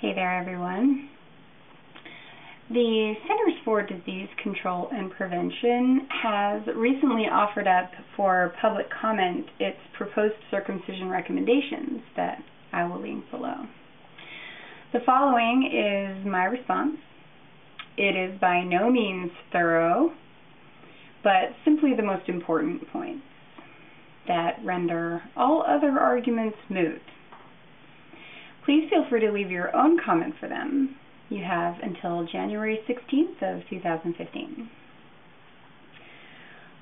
Hey there, everyone. The Centers for Disease Control and Prevention has recently offered up for public comment its proposed circumcision recommendations that I will link below. The following is my response. It is by no means thorough, but simply the most important points that render all other arguments moot. Please feel free to leave your own comment for them. You have until January 16th of 2015.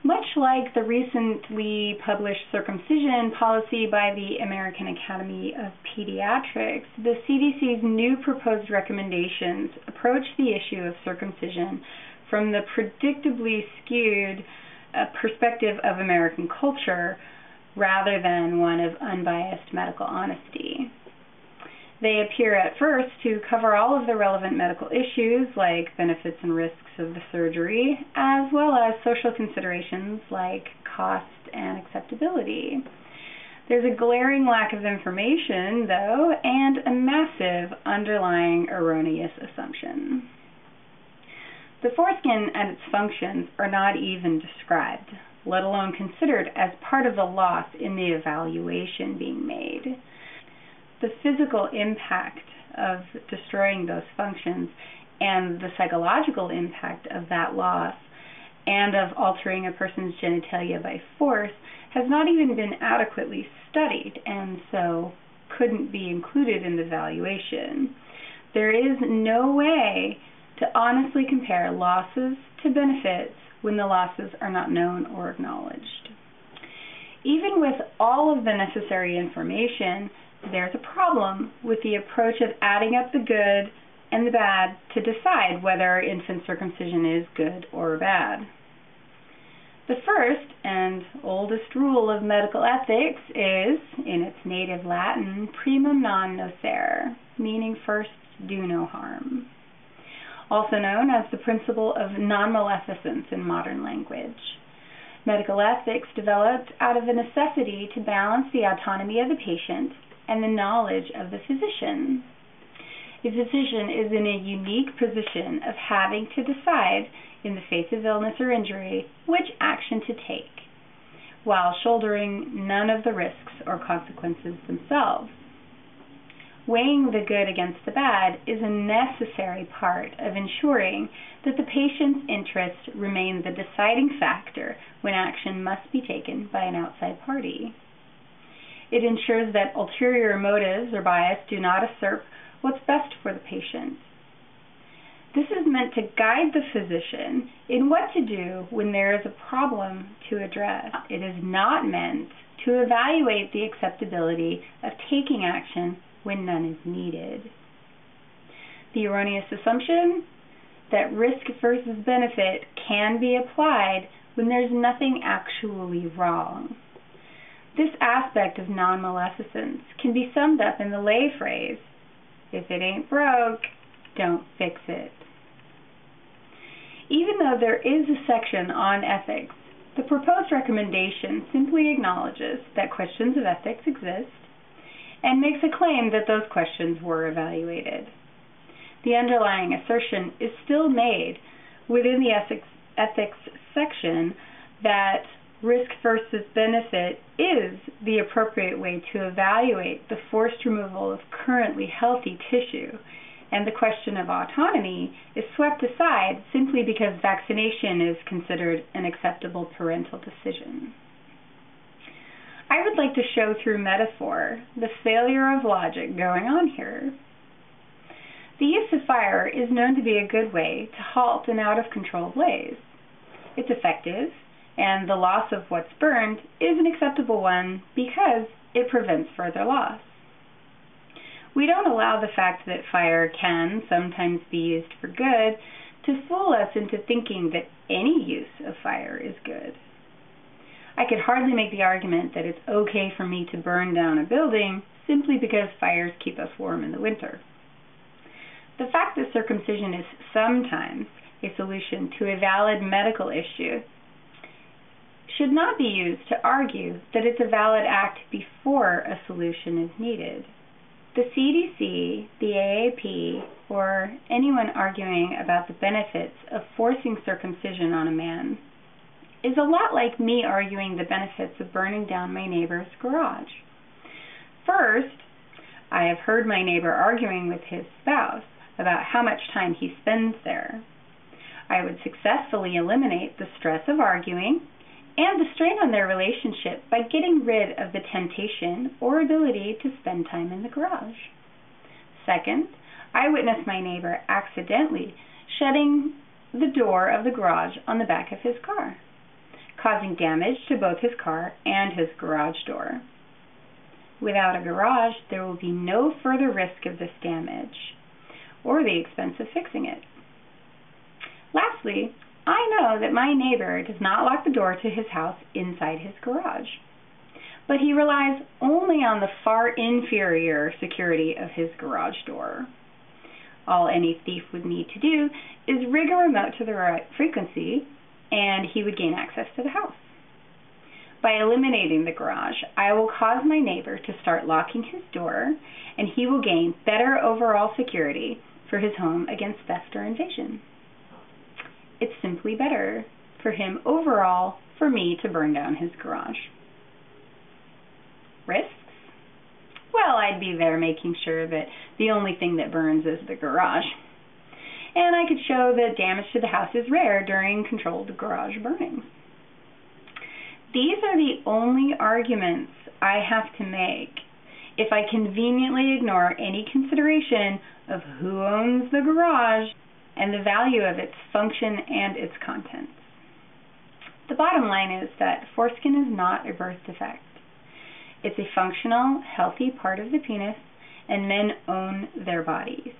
Much like the recently published circumcision policy by the American Academy of Pediatrics, the CDC's new proposed recommendations approach the issue of circumcision from the predictably skewed perspective of American culture rather than one of unbiased medical honesty. They appear at first to cover all of the relevant medical issues like benefits and risks of the surgery, as well as social considerations like cost and acceptability. There's a glaring lack of information, though, and a massive underlying erroneous assumption. The foreskin and its functions are not even described, let alone considered as part of the loss in the evaluation being made. The physical impact of destroying those functions and the psychological impact of that loss and of altering a person's genitalia by force has not even been adequately studied and so couldn't be included in the evaluation. There is no way to honestly compare losses to benefits when the losses are not known or acknowledged. Even with all of the necessary information, there's a problem with the approach of adding up the good and the bad to decide whether infant circumcision is good or bad. The first and oldest rule of medical ethics is, in its native Latin, primum non nocere, meaning first do no harm, also known as the principle of non-maleficence in modern language. Medical ethics developed out of a necessity to balance the autonomy of the patient and the knowledge of the physician. The physician is in a unique position of having to decide, in the face of illness or injury, which action to take, while shouldering none of the risks or consequences themselves. Weighing the good against the bad is a necessary part of ensuring that the patient's interests remain the deciding factor when action must be taken by an outside party. It ensures that ulterior motives or bias do not usurp what's best for the patient. This is meant to guide the physician in what to do when there is a problem to address. It is not meant to evaluate the acceptability of taking action when none is needed. The erroneous assumption that risk versus benefit can be applied when there's nothing actually wrong. This aspect of non-maleficence can be summed up in the lay phrase, if it ain't broke, don't fix it. Even though there is a section on ethics, the proposed recommendation simply acknowledges that questions of ethics exist and makes a claim that those questions were evaluated. The underlying assertion is still made within the ethics section that risk versus benefit is the appropriate way to evaluate the forced removal of currently healthy tissue, and the question of autonomy is swept aside simply because vaccination is considered an acceptable parental decision. I would like to show through metaphor the failure of logic going on here. The use of fire is known to be a good way to halt an out-of-control blaze. It's effective, and the loss of what's burned is an acceptable one because it prevents further loss. We don't allow the fact that fire can sometimes be used for good to fool us into thinking that any use of fire is good. I could hardly make the argument that it's okay for me to burn down a building simply because fires keep us warm in the winter. The fact that circumcision is sometimes a solution to a valid medical issue should not be used to argue that it's a valid act before a solution is needed. The CDC, the AAP, anyone arguing about the benefits of forcing circumcision on a man is a lot like me arguing the benefits of burning down my neighbor's garage. First, I have heard my neighbor arguing with his spouse about how much time he spends there. I would successfully eliminate the stress of arguing and the strain on their relationship by getting rid of the temptation or ability to spend time in the garage. Second, I witnessed my neighbor accidentally shutting the door of the garage on the back of his car, causing damage to both his car and his garage door. Without a garage, there will be no further risk of this damage or the expense of fixing it. Lastly, I know that my neighbor does not lock the door to his house inside his garage, but he relies only on the far inferior security of his garage door. All any thief would need to do is rig a remote to the right frequency, and he would gain access to the house. By eliminating the garage, I will cause my neighbor to start locking his door, and he will gain better overall security for his home against theft or invasion. It's simply better for him overall for me to burn down his garage. Risks? Well, I'd be there making sure that the only thing that burns is the garage. And I could show that damage to the house is rare during controlled garage burnings. These are the only arguments I have to make if I conveniently ignore any consideration of who owns the garage and the value of its function and its contents. The bottom line is that foreskin is not a birth defect. It's a functional, healthy part of the penis, and men own their bodies.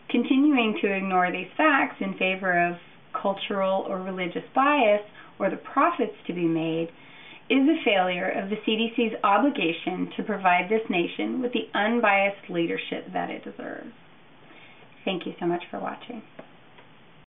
Continuing to ignore these facts in favor of cultural or religious bias or the profits to be made is a failure of the CDC's obligation to provide this nation with the unbiased leadership that it deserves. Thank you so much for watching.